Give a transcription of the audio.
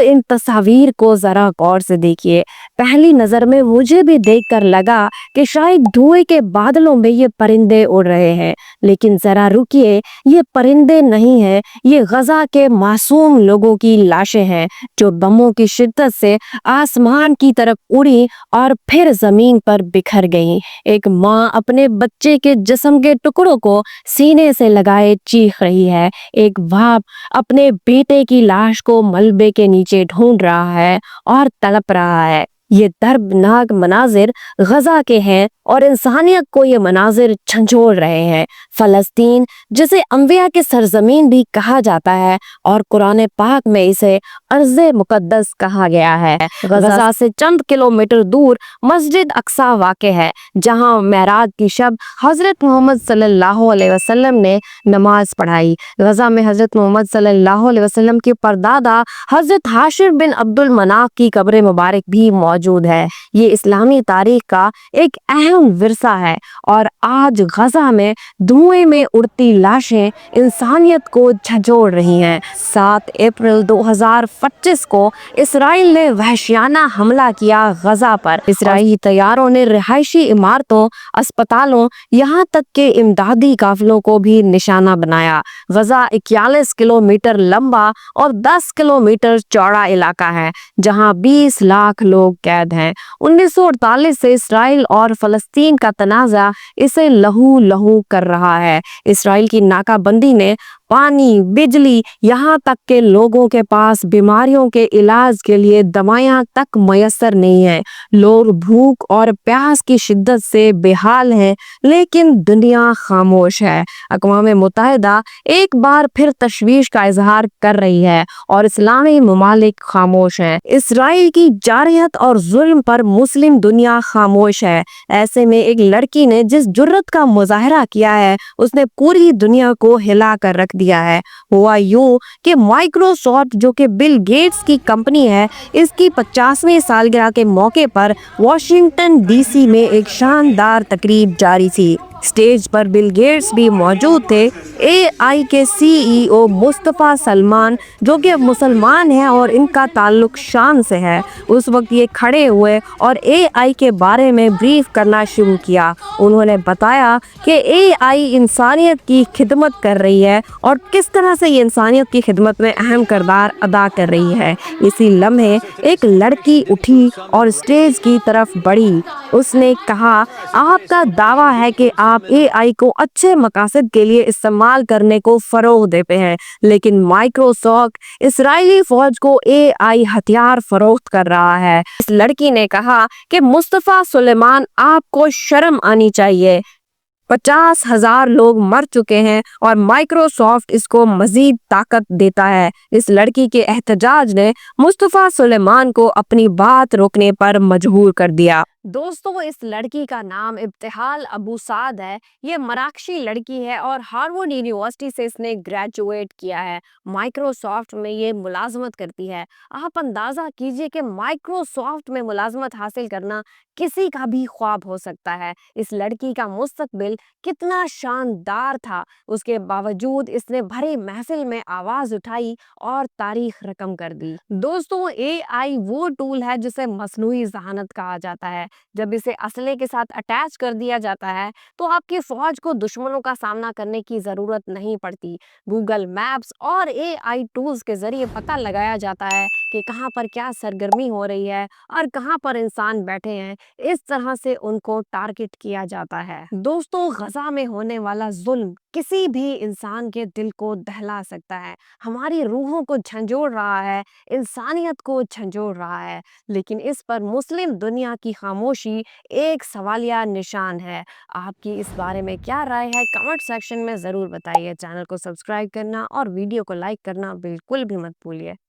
इन तस्वीर को जरा गौर से देखिए। पहली नजर में मुझे भी देखकर लगा कि शायद धुएं के बादलों में ये परिंदे उड़ रहे हैं, लेकिन जरा रुकिए, ये परिंदे नहीं हैं, ये गजा के मासूम लोगों की लाशें हैं जो बमों की शिद्दत से आसमान की तरफ उड़ी और फिर जमीन पर बिखर गईं। एक माँ अपने बच्चे के जिस्म के टुकड़ों को सीने से लगाए चीख रही है। एक बाप अपने बेटे की लाश को मलबे के नीचे ढूंढ रहा है और तड़प रहा है। ये दर्दनाक मनाजिर गजा के हैं और इंसानियत को ये मनाजिर झंझोड़ रहे हैं। फलस्तीन, जिसे अंबिया की सरजमीन भी कहा जाता है और कुरान पाक में इसे अर्ज़े मुकद्दस कहा गया है, गजा से चंद किलोमीटर दूर मस्जिद अक्सा वाक़े है, जहां मेराज की शब हजरत मोहम्मद सल्लल्लाहु अलैहि वसल्लम ने नमाज पढ़ाई। गजा में हजरत मोहम्मद सल्लल्लाहु अलैहि वसल्लम के परदादा हजरत हाशिम बिन अब्दुल मनाफ की कब्र मुबारक भी मौजूद है। ये इस्लामी तारीख का एक अहम विरसा है और आज गजा में धुएं में उड़ती लाशें इंसानियत को झंझोड़ रही हैं। 7 अप्रैल 2025 को इसराइल ने वहशियाना हमला किया गजा पर। इसराइली तैयारों ने रिहायशी इमारतों, अस्पतालों, यहाँ तक के इमदादी काफिलों को भी निशाना बनाया। गजा 41 किलोमीटर लंबा और 10 किलोमीटर चौड़ा इलाका है, जहाँ 20 लाख लोग कैद हैं। 1948 से इसराइल और फलस्तीन का तनाज़ा इसे लहू लहू कर रहा है। इसराइल की नाकाबंदी ने पानी, बिजली, यहाँ तक के लोगों के पास बीमारियों के इलाज के लिए दवाइयाँ तक मयसर नहीं है। लोग भूख और प्यास की शिद्दत से बेहाल हैं, लेकिन दुनिया खामोश है। अक़वाम मुत्तहिदा एक बार फिर तशवीश का इजहार कर रही है और इस्लामी ममालिक खामोश हैं। इसराइल की जारहियत और जुल्म पर मुस्लिम दुनिया खामोश है। ऐसे में एक लड़की ने जिस जुर्रत का मुजाहरा किया है, उसने पूरी दुनिया को हिला कर रख दिया है। हुआ यूं कि माइक्रोसॉफ्ट, जो कि बिल गेट्स की कंपनी है, इसकी 50वीं सालगिरह के मौके पर वॉशिंगटन डीसी में एक शानदार तकरीब जारी थी। स्टेज पर बिल गेट्स भी मौजूद थे। एआई के सीईओ मुस्तफ़ा सलमान, जो कि मुसलमान हैं और इनका ताल्लुक शाम से है, उस वक्त ये खड़े हुए और एआई के बारे में ब्रीफ करना शुरू किया। उन्होंने बताया कि एआई इंसानियत की खिदमत कर रही है और किस तरह से ये इंसानियत की खिदमत में अहम किरदार अदा कर रही है। इसी लम्हे एक लड़की उठी और स्टेज की तरफ बढ़ी। उसने कहा, आपका दावा है कि आप एआई को अच्छे मकासद के लिए इस्तेमाल करने को फरोग देते हैं, लेकिन माइक्रोसॉफ्ट इस्राएली फौज को एआई हथियार फरोख्त कर रहा है। इस लड़की ने कहा कि मुस्तफ़ा सुलेमान, आपको शर्म आनी चाहिए। 50,000 लोग मर चुके हैं और माइक्रोसॉफ्ट इसको मजीद ताकत देता है। इस लड़की के एहतजाज ने मुस्तफ़ा सुलेमान को अपनी बात रोकने पर मजबूर कर दिया। दोस्तों, इस लड़की का नाम इब्तिहाल अबू साद है। ये मराकशी लड़की है और हार्वर्ड यूनिवर्सिटी से इसने ग्रेजुएट किया है। माइक्रोसॉफ्ट में ये मुलाजमत करती है। आप अंदाज़ा कीजिए कि माइक्रोसॉफ्ट में मुलाजमत हासिल करना किसी का भी ख्वाब हो सकता है। इस लड़की का मुस्तकबिल कितना शानदार था, उसके बावजूद इसने भरी महफिल में आवाज़ उठाई और तारीख रकम कर दी। दोस्तों, एआई वो टूल है जिसे मसनूई ज़हानत कहा जाता है। जब इसे असले के साथ अटैच कर दिया जाता है तो आपकी फौज को दुश्मनों का सामना करने की ज़रूरत नहीं पड़ती। गूगल मैप्स और एआई टूल्स के ज़रिए पता लगाया जाता है कि कहाँ पर क्या सरगर्मी हो रही है और कहाँ पर इंसान बैठे हैं। इस तरह से उनको टारगेट किया जाता है। दोस्तों, गजा में होने वाला जुल्म किसी भी इंसान के दिल को दहला सकता है, हमारी रूहों को झंझोड़ रहा है, इंसानियत को झंझोड़ रहा है, लेकिन इस पर मुस्लिम दुनिया की खामोशी एक सवालिया निशान है। आपकी इस बारे में क्या राय है, कमेंट सेक्शन में ज़रूर बताइए। चैनल को सब्सक्राइब करना और वीडियो को लाइक करना बिल्कुल भी मत भूलिए।